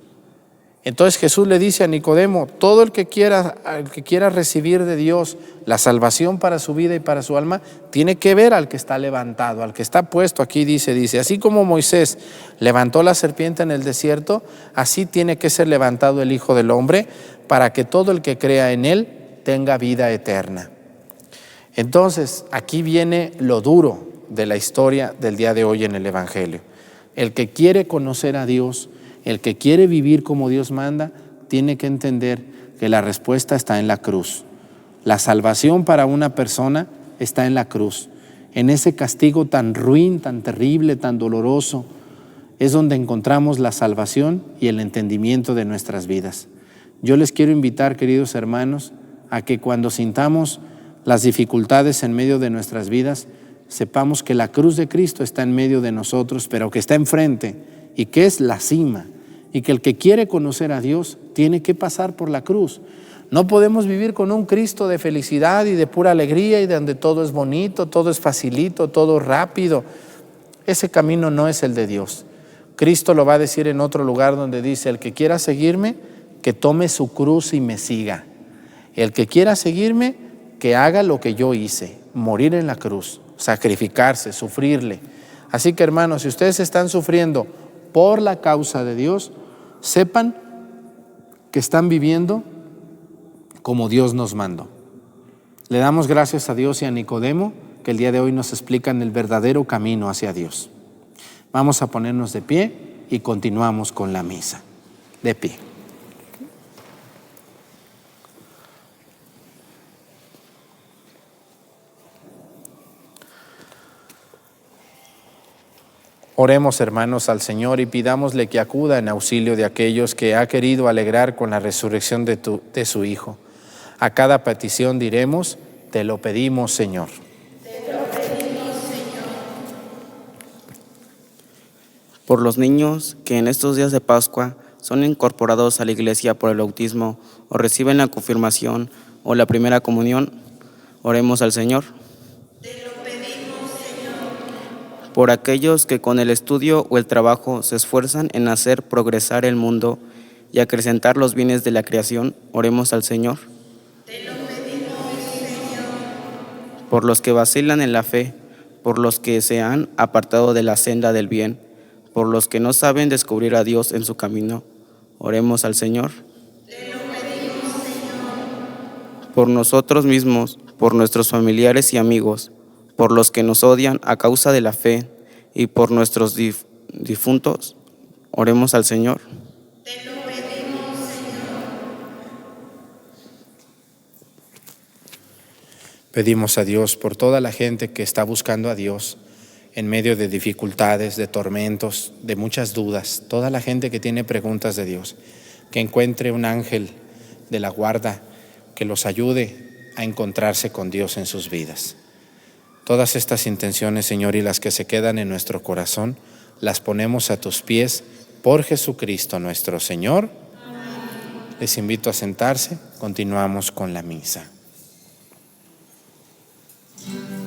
Entonces Jesús le dice a Nicodemo, todo el que quiera recibir de Dios la salvación para su vida y para su alma, tiene que ver al que está levantado, al que está puesto. Aquí dice, así como Moisés levantó la serpiente en el desierto, así tiene que ser levantado el Hijo del Hombre para que todo el que crea en él tenga vida eterna. Entonces, aquí viene lo duro de la historia del día de hoy en el Evangelio. El que quiere conocer a Dios, el que quiere vivir como Dios manda, tiene que entender que la respuesta está en la cruz. La salvación para una persona está en la cruz. En ese castigo tan ruin, tan terrible, tan doloroso, es donde encontramos la salvación y el entendimiento de nuestras vidas. Yo les quiero invitar, queridos hermanos, a que cuando sintamos las dificultades en medio de nuestras vidas, sepamos que la cruz de Cristo está en medio de nosotros, pero que está enfrente y que es la cima, y que el que quiere conocer a Dios tiene que pasar por la cruz. No podemos vivir con un Cristo de felicidad y de pura alegría y de donde todo es bonito, todo es facilito, todo rápido. Ese camino no es el de Dios. Cristo lo va a decir en otro lugar donde dice, el que quiera seguirme, que tome su cruz y me siga. El que quiera seguirme, que haga lo que yo hice, morir en la cruz, sacrificarse, sufrirle. Así que, hermanos, si ustedes están sufriendo por la causa de Dios, sepan que están viviendo como Dios nos mandó. Le damos gracias a Dios y a Nicodemo que el día de hoy nos explican el verdadero camino hacia Dios. Vamos a ponernos de pie y continuamos con la misa. De pie. Oremos, hermanos, al Señor y pidámosle que acuda en auxilio de aquellos que ha querido alegrar con la resurrección de su Hijo. A cada petición diremos, te lo pedimos, Señor.
Te lo pedimos, Señor.
Por los niños que en estos días de Pascua son incorporados a la Iglesia por el bautismo o reciben la confirmación o la primera comunión, oremos al Señor. Por aquellos que con el estudio o el trabajo se esfuerzan en hacer progresar el mundo y acrecentar los bienes de la creación, oremos al Señor.
Te lo pedimos, Señor.
Por los que vacilan en la fe, por los que se han apartado de la senda del bien, por los que no saben descubrir a Dios en su camino, oremos al Señor.
Te lo pedimos, Señor.
Por nosotros mismos, por nuestros familiares y amigos, por los que nos odian a causa de la fe y por nuestros difuntos, oremos al Señor.
Te lo pedimos, Señor.
Pedimos a Dios por toda la gente que está buscando a Dios en medio de dificultades, de tormentos, de muchas dudas. Toda la gente que tiene preguntas de Dios, que encuentre un ángel de la guarda que los ayude a encontrarse con Dios en sus vidas. Todas estas intenciones, Señor, y las que se quedan en nuestro corazón, las ponemos a tus pies por Jesucristo nuestro Señor. Amén. Les invito a sentarse, continuamos con la misa.
Señor,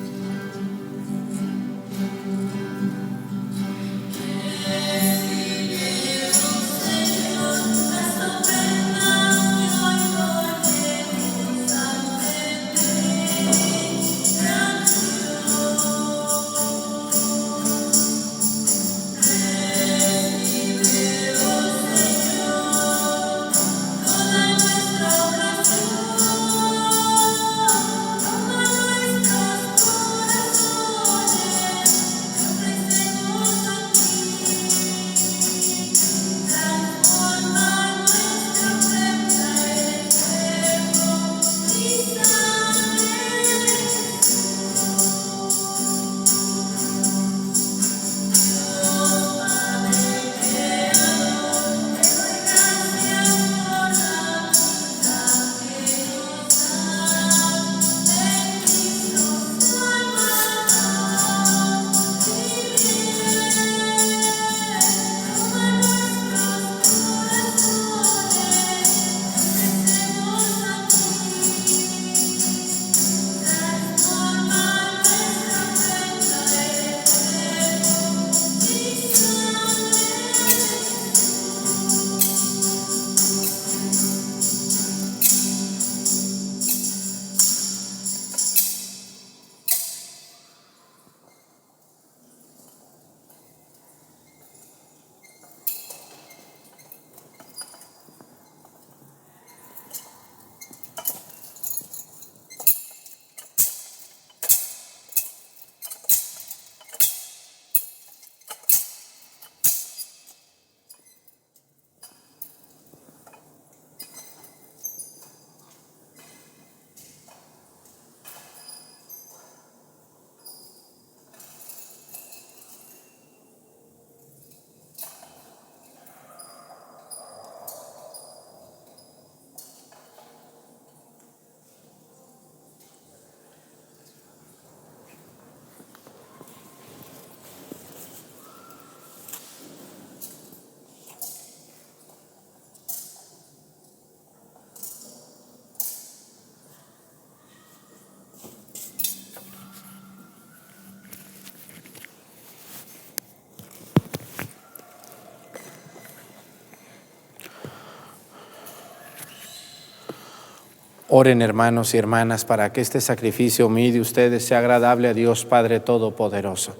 Oren, hermanos y hermanas, para que este sacrificio mío de ustedes sea agradable a Dios Padre Todopoderoso.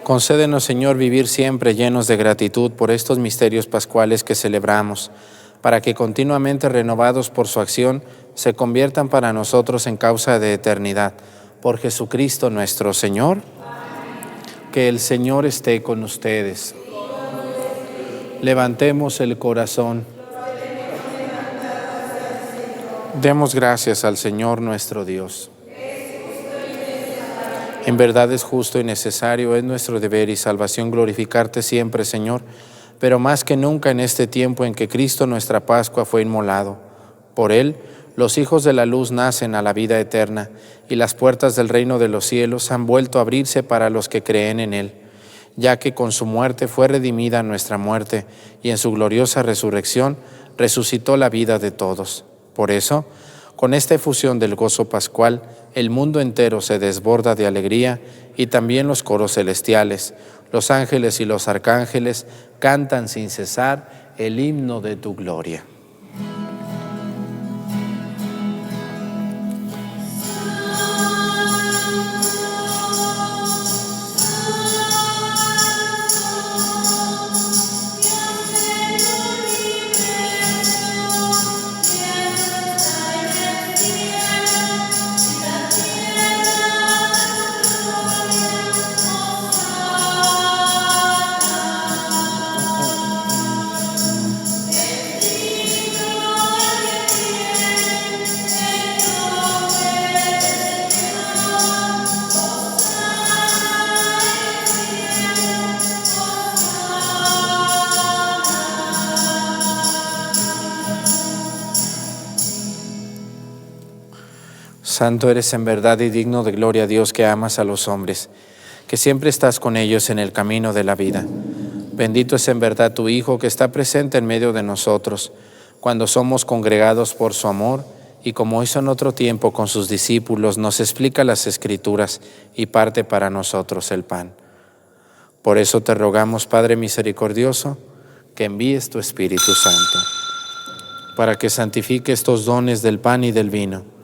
Concédenos, Señor, vivir siempre llenos de gratitud por estos misterios pascuales que celebramos, para que continuamente renovados por su acción se conviertan para nosotros en causa de eternidad. Por Jesucristo nuestro Señor. Que el Señor esté con ustedes. Levantemos el corazón. Demos gracias al Señor nuestro Dios. En verdad es justo y necesario, es nuestro deber y salvación glorificarte siempre, Señor, pero más que nunca en este tiempo en que Cristo nuestra Pascua fue inmolado. Por Él, los hijos de la luz nacen a la vida eterna, y las puertas del reino de los cielos han vuelto a abrirse para los que creen en Él, ya que con su muerte fue redimida nuestra muerte, y en su gloriosa resurrección resucitó la vida de todos. Por eso, con esta efusión del gozo pascual, el mundo entero se desborda de alegría y también los coros celestiales, los ángeles y los arcángeles cantan sin cesar el himno de tu gloria. Santo eres en verdad y digno de gloria a Dios, que amas a los hombres, que siempre estás con ellos en el camino de la vida. Bendito es en verdad tu Hijo, que está presente en medio de nosotros, cuando somos congregados por su amor, y como hizo en otro tiempo con sus discípulos, nos explica las Escrituras y parte para nosotros el pan. Por eso te rogamos, Padre misericordioso, que envíes tu Espíritu Santo, para que santifique estos dones del pan y del vino,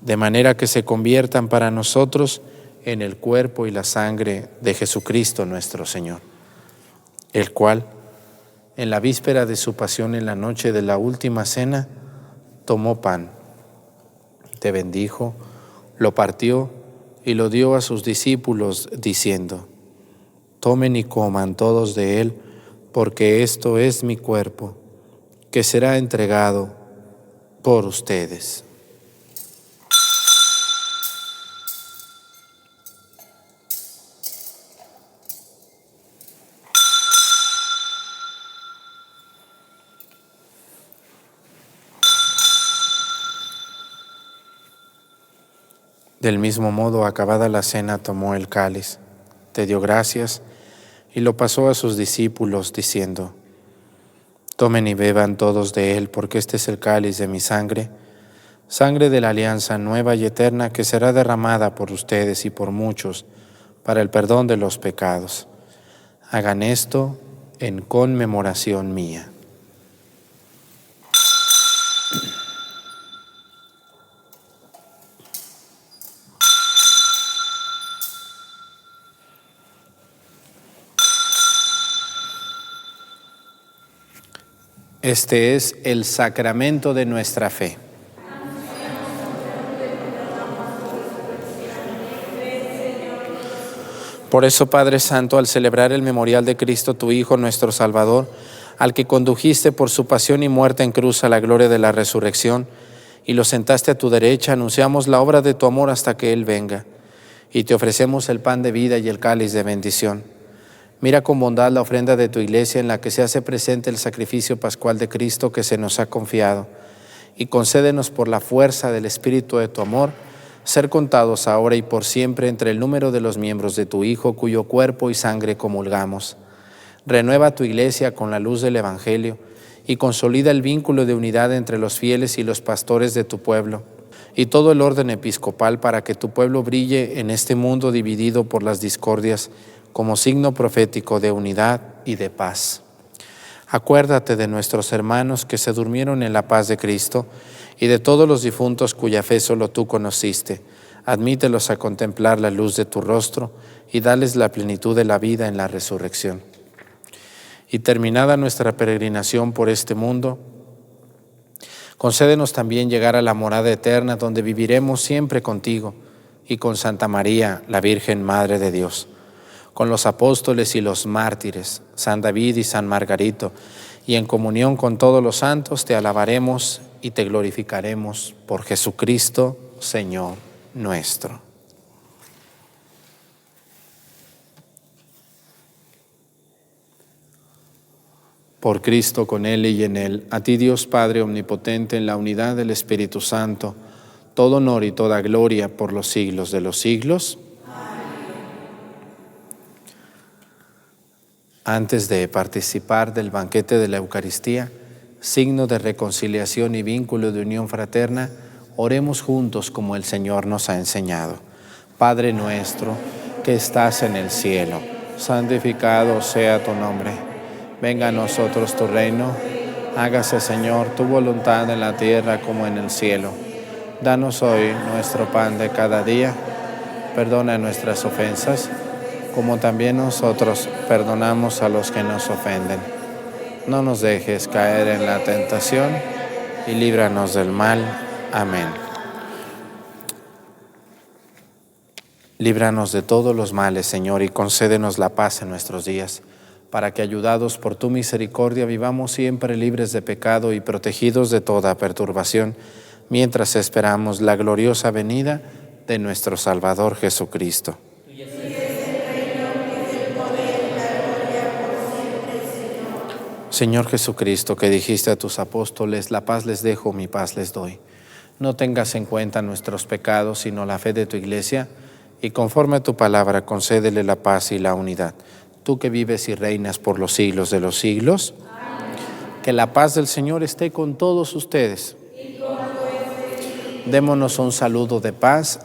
de manera que se conviertan para nosotros en el cuerpo y la sangre de Jesucristo nuestro Señor, el cual, en la víspera de su pasión, en la noche de la última cena, tomó pan, te bendijo, lo partió y lo dio a sus discípulos, diciendo: tomen y coman todos de él, porque esto es mi cuerpo, que será entregado por ustedes. Del mismo modo, acabada la cena, tomó el cáliz, te dio gracias y lo pasó a sus discípulos, diciendo: tomen y beban todos de él, porque este es el cáliz de mi sangre, sangre de la alianza nueva y eterna, que será derramada por ustedes y por muchos para el perdón de los pecados. Hagan esto en conmemoración mía. Este es el sacramento de nuestra fe. Por eso, Padre Santo, al celebrar el memorial de Cristo, tu Hijo, nuestro Salvador, al que condujiste por su pasión y muerte en cruz a la gloria de la resurrección, y lo sentaste a tu derecha, anunciamos la obra de tu amor hasta que Él venga, y te ofrecemos el pan de vida y el cáliz de bendición. Mira con bondad la ofrenda de tu iglesia, en la que se hace presente el sacrificio pascual de Cristo que se nos ha confiado, y concédenos por la fuerza del Espíritu de tu amor, ser contados ahora y por siempre entre el número de los miembros de tu Hijo, cuyo cuerpo y sangre comulgamos. Renueva tu iglesia con la luz del Evangelio, y consolida el vínculo de unidad entre los fieles y los pastores de tu pueblo, y todo el orden episcopal, para que tu pueblo brille en este mundo dividido por las discordias, como signo profético de unidad y de paz. Acuérdate de nuestros hermanos que se durmieron en la paz de Cristo y de todos los difuntos cuya fe solo tú conociste. Admítelos a contemplar la luz de tu rostro y dales la plenitud de la vida en la resurrección. Y terminada nuestra peregrinación por este mundo, concédenos también llegar a la morada eterna donde viviremos siempre contigo y con Santa María, la Virgen Madre de Dios, con los apóstoles y los mártires, San David y San Margarito, y en comunión con todos los santos te alabaremos y te glorificaremos por Jesucristo, Señor nuestro. Por Cristo, con Él y en Él, a ti Dios Padre Omnipotente, en la unidad del Espíritu Santo, todo honor y toda gloria por los siglos de los siglos. Antes de participar del banquete de la Eucaristía, signo de reconciliación y vínculo de unión fraterna, oremos juntos como el Señor nos ha enseñado. Padre nuestro, que estás en el cielo, santificado sea tu nombre. Venga a nosotros tu reino. Hágase, Señor, tu voluntad en la tierra como en el cielo. Danos hoy nuestro pan de cada día. Perdona nuestras ofensas, como también nosotros perdonamos a los que nos ofenden. No nos dejes caer en la tentación y líbranos del mal. Amén. Líbranos de todos los males, Señor, y concédenos la paz en nuestros días, para que, ayudados por tu misericordia, vivamos siempre libres de pecado y protegidos de toda perturbación, mientras esperamos la gloriosa venida de nuestro Salvador Jesucristo. Señor Jesucristo, que dijiste a tus apóstoles, la paz les dejo, mi paz les doy. No tengas en cuenta nuestros pecados, sino la fe de tu Iglesia, y conforme a tu palabra, concédele la paz y la unidad. Tú que vives y reinas por los siglos de los siglos, que la paz del Señor esté con todos ustedes. Démonos un saludo de paz.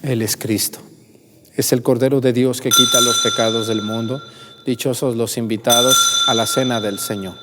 Él es Cristo. Es el Cordero de Dios que quita los pecados del mundo. Dichosos los invitados a la cena del Señor.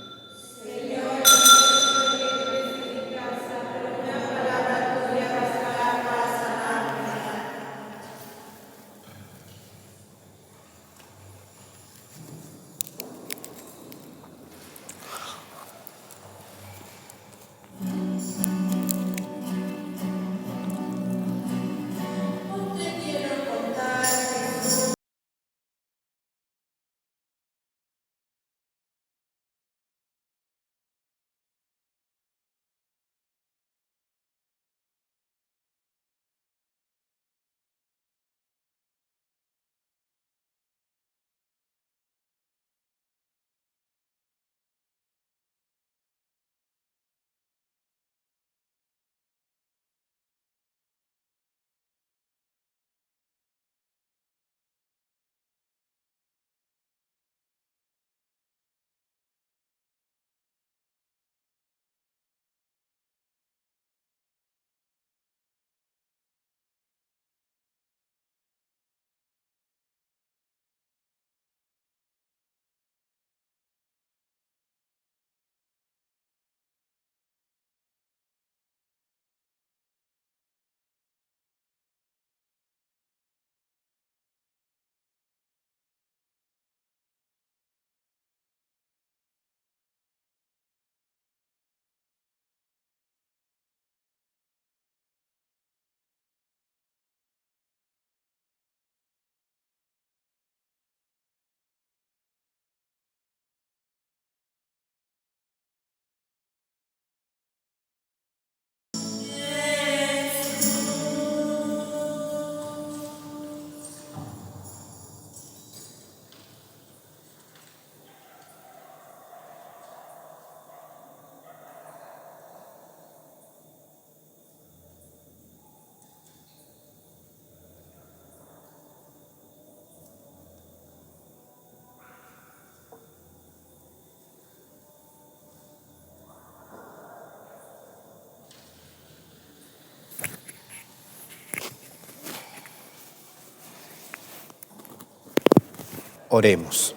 Oremos.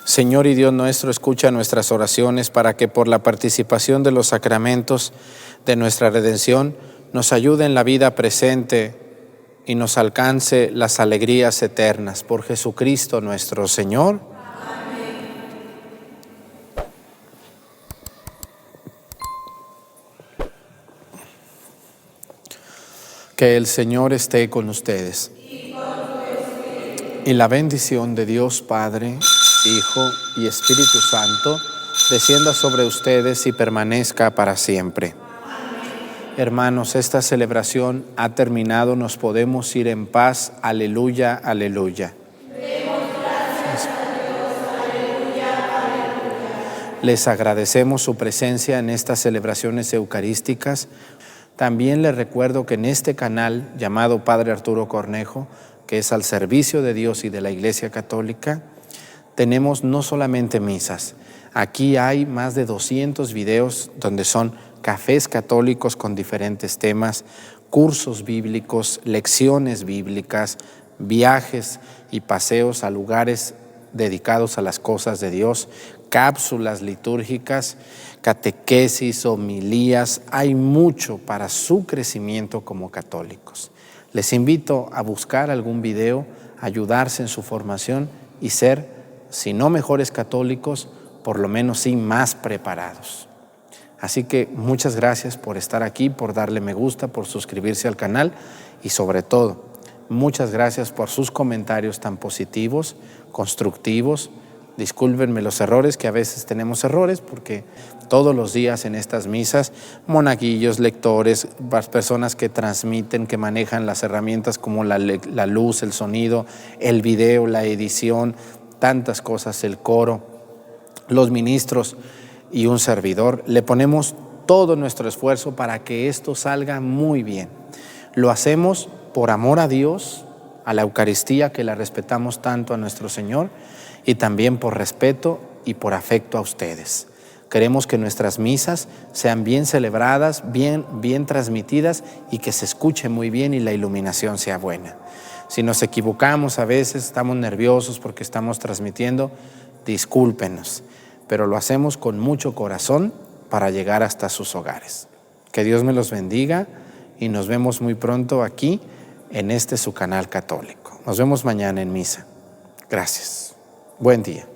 Señor y Dios nuestro, escucha nuestras oraciones para que por la participación de los sacramentos de nuestra redención nos ayude en la vida presente y nos alcance las alegrías eternas. Por Jesucristo nuestro Señor. Amén. Que el Señor esté con ustedes. Y la bendición de Dios Padre, Hijo y Espíritu Santo descienda sobre ustedes y permanezca para siempre. Amén. Hermanos, esta celebración ha terminado, nos podemos ir en paz. Aleluya, aleluya. Demos gracias a Dios. Aleluya, aleluya. Les agradecemos su presencia en estas celebraciones eucarísticas. También les recuerdo que en este canal llamado Padre Arturo Cornejo, que es al servicio de Dios y de la Iglesia Católica, tenemos no solamente misas. Aquí hay más de 200 videos donde son cafés católicos con diferentes temas, cursos bíblicos, lecciones bíblicas, viajes y paseos a lugares dedicados a las cosas de Dios, cápsulas litúrgicas, catequesis, homilías. Hay mucho para su crecimiento como católicos. Les invito a buscar algún video, ayudarse en su formación y ser, si no mejores católicos, por lo menos sí más preparados. Así que muchas gracias por estar aquí, por darle me gusta, por suscribirse al canal y sobre todo, muchas gracias por sus comentarios tan positivos, constructivos. Discúlpenme los errores, que a veces tenemos errores, porque todos los días en estas misas, monaguillos, lectores, personas que transmiten, que manejan las herramientas como la luz, el sonido, el video, la edición, tantas cosas, el coro, los ministros y un servidor, le ponemos todo nuestro esfuerzo para que esto salga muy bien. Lo hacemos por amor a Dios, a la Eucaristía, que la respetamos tanto, a nuestro Señor, y también por respeto y por afecto a ustedes. Queremos que nuestras misas sean bien celebradas, bien transmitidas y que se escuche muy bien y la iluminación sea buena. Si nos equivocamos a veces, estamos nerviosos porque estamos transmitiendo, discúlpenos, pero lo hacemos con mucho corazón para llegar hasta sus hogares. Que Dios me los bendiga y nos vemos muy pronto aquí en su canal católico. Nos vemos mañana en misa. Gracias. Buen día.